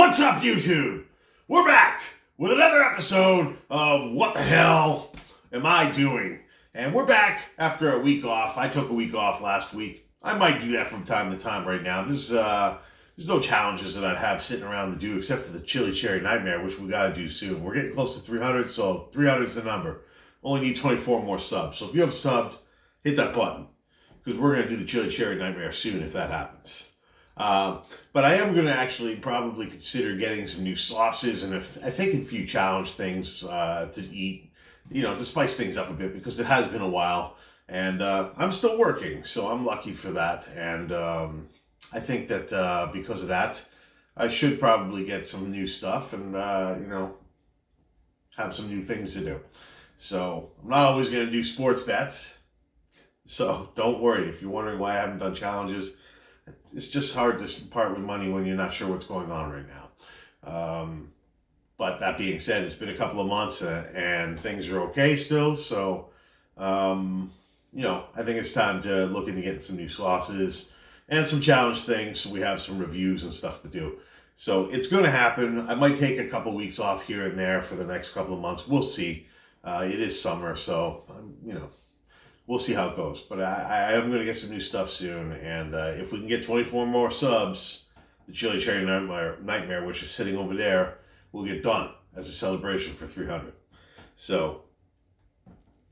What's up, YouTube? We're back with another episode of What the Hell Am I Doing? And we're back after a week off. I took a week off last week. I might do that from time to time right now. There's no challenges that I have sitting around to do except for the Chili Cherry Nightmare, which we got to do soon. We're getting close to 300, so 300 is the number. Only need 24 more subs. So if you have subbed, hit that button because we're going to do the Chili Cherry Nightmare soon if that happens. But I am going to actually probably consider getting some new sauces and I think a few challenge things to eat, to spice things up a bit because it has been a while. And I'm still working, so I'm lucky for that. And I think that because of that, I should probably get some new stuff and, have some new things to do. So I'm not always going to do sports bets. So don't worry if you're wondering why I haven't done challenges. It's just hard to part with money when you're not sure what's going on right now. But that being said, it's been a couple of months and things are okay still. So, I think it's time to look into getting some new sauces and some challenge things. So we have some reviews and stuff to do. So it's going to happen. I might take a couple weeks off here and there for the next couple of months. We'll see. It is summer, so, we'll see how it goes. But I am going to get some new stuff soon. And if we can get 24 more subs, the Chili Cherry Nightmare, which is sitting over there, will get done as a celebration for 300. So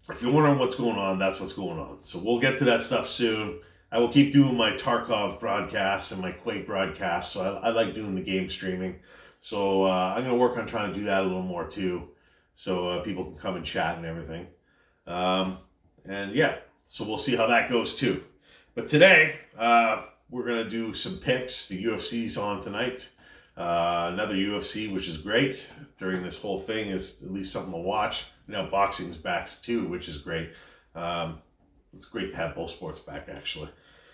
if you're wondering what's going on, that's what's going on. So we'll get to that stuff soon. I will keep doing my Tarkov broadcasts and my Quake broadcasts. So I like doing the game streaming. So I'm going to work on trying to do that a little more too. So people can come and chat and everything. So we'll see how that goes too. But today, we're going to do some picks. The UFC's on tonight. Another UFC, which is great. During this whole thing is at least something to watch. Boxing's back too, which is great. It's great to have both sports back, actually.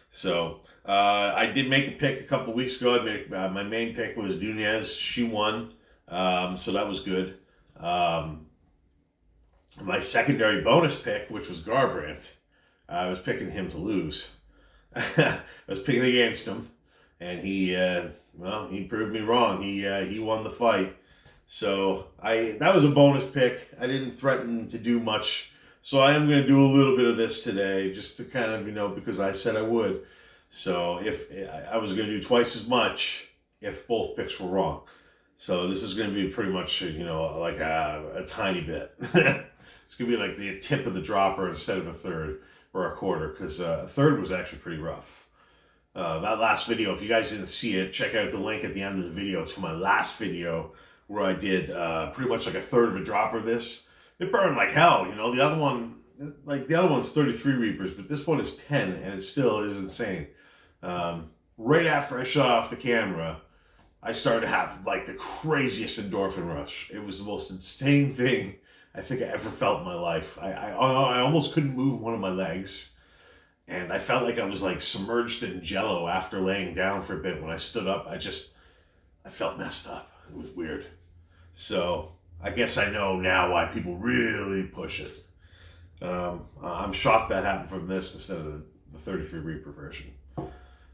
So, I did make a pick a couple weeks ago. My main pick was Nunes. She won. So that was good. My secondary bonus pick, which was Garbrandt, I was picking him to lose. I was picking against him, and he proved me wrong. He won the fight. So that was a bonus pick. I didn't threaten to do much, so I am going to do a little bit of this today, just to kind of because I said I would. So if I was going to do twice as much if both picks were wrong. So this is going to be pretty much like a tiny bit. It's going to be like the tip of the dropper instead of a third or a quarter, because a third was actually pretty rough. That last video, if you guys didn't see it, check out the link at the end of the video to my last video where I did pretty much like a third of a dropper of this. It burned like hell, The other one's 33 Reapers, but this one is 10, and it still is insane. Right after I shut off the camera, I started to have like the craziest endorphin rush. It was the most insane thing I think I ever felt in my life. I almost couldn't move one of my legs. And I felt like I was like submerged in jello after laying down for a bit. When I stood up, I felt messed up. It was weird. So I guess I know now why people really push it. I'm shocked that happened from this instead of the 33 Reaper version.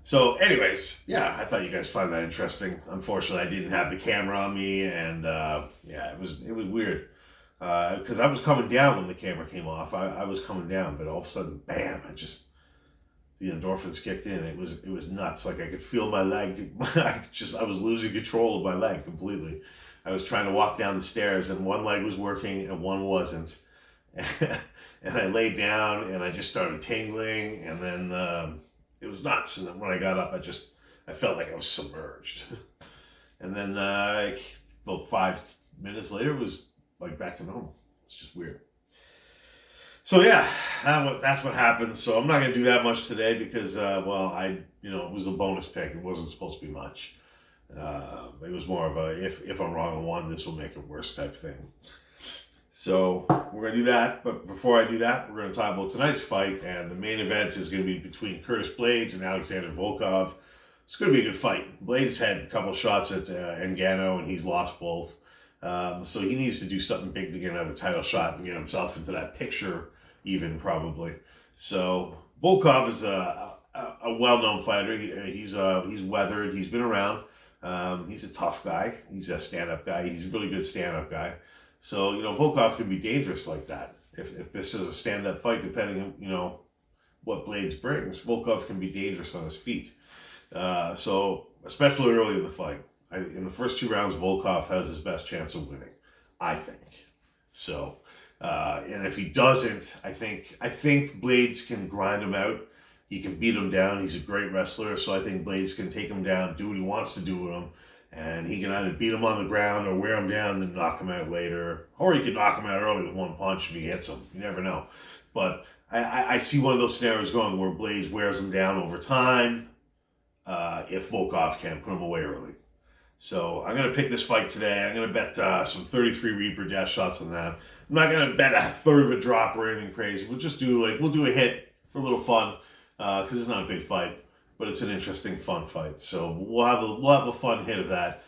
So anyways, I thought you guys find that interesting. Unfortunately, I didn't have the camera on me, and it was weird. Because I was coming down when the camera came off. I was coming down, but all of a sudden, bam, the endorphins kicked in. It was nuts. Like I could feel my leg. I was losing control of my leg completely. I was trying to walk down the stairs and one leg was working and one wasn't. And I laid down and I just started tingling, and then it was nuts. And then when I got up, I felt like I was submerged. And then about 5 minutes later, it was like back to normal. It's just weird. So that's what happened. So I'm not going to do that much today because, it was a bonus pick. It wasn't supposed to be much. It was more of a, if I'm wrong on one, this will make it worse type thing. So we're going to do that. But before I do that, we're going to talk about tonight's fight. And the main event is going to be between Blaydes and Alexander Volkov. It's going to be a good fight. Blaydes had a couple shots at Ngannou, and he's lost both. So he needs to do something big to get another title shot and get himself into that picture even, probably. So Volkov is a well-known fighter. He's weathered. He's been around. He's a tough guy. He's a stand-up guy. He's a really good stand-up guy. So, Volkov can be dangerous like that. If this is a stand-up fight, depending on, what Blaydes brings, Volkov can be dangerous on his feet. So, especially early in the fight. In the first 2 rounds, Volkov has his best chance of winning, I think. So, and if he doesn't, I think Blaydes can grind him out. He can beat him down. He's a great wrestler, so I think Blaydes can take him down, do what he wants to do with him, and he can either beat him on the ground or wear him down and then knock him out later. Or he can knock him out early with one punch if he hits him. You never know. But I see one of those scenarios going where Blaydes wears him down over time if Volkov can put him away early. So I'm going to pick this fight today. I'm going to bet some 33 Reaper death shots on that. I'm not going to bet a third of a drop or anything crazy. We'll just do a hit for a little fun because it's not a big fight, but it's an interesting, fun fight. So we'll have a fun hit of that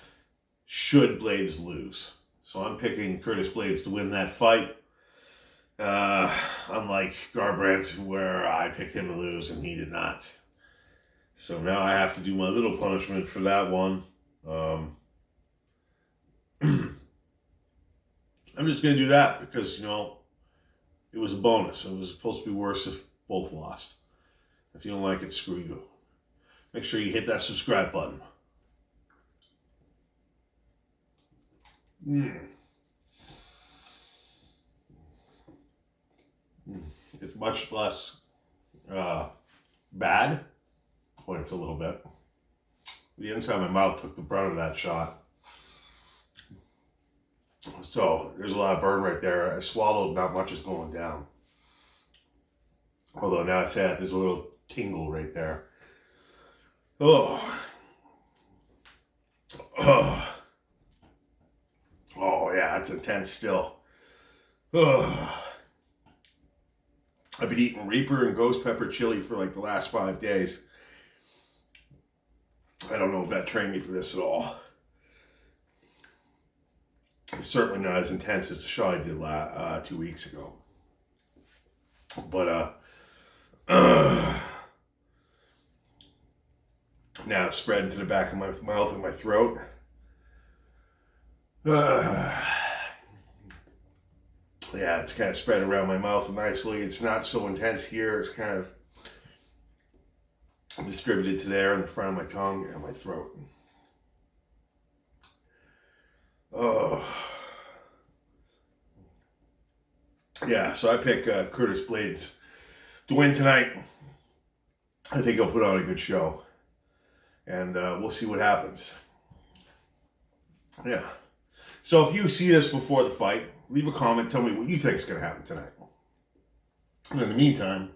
should Blaydes lose. So I'm picking Curtis Blaydes to win that fight. Unlike Garbrandt, where I picked him to lose and he did not. So now I have to do my little punishment for that one. I'm just going to do that because, it was a bonus. It was supposed to be worse if both lost. If you don't like it, screw you. Make sure you hit that subscribe button. It's much less bad. Well, it's a little bit. The inside of my mouth took the brunt of that shot. So there's a lot of burn right there. I swallowed, not much is going down. Although now I say that, there's a little tingle right there. Oh, yeah, it's intense still. I've been eating Reaper and ghost pepper chili for like the last 5 days. I don't know if that trained me for this at all. It's certainly not as intense as the shot I did 2 weeks ago. But now it's spreading to the back of my mouth and my throat. Yeah, it's kind of spread around my mouth nicely. It's not so intense here. It's kind of distributed to there in the front of my tongue and my throat. Yeah, so I pick Curtis Blaydes to win tonight. I think he'll put on a good show. And we'll see what happens. Yeah. So if you see this before the fight, leave a comment. Tell me what you think is going to happen tonight. And in the meantime,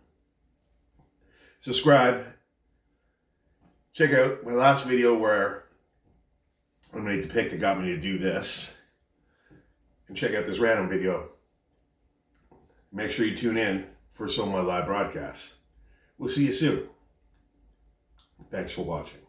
subscribe. Check out my last video where I made the pick that got me to do this. And check out this random video. Make sure you tune in for some of my live broadcasts. We'll see you soon. Thanks for watching.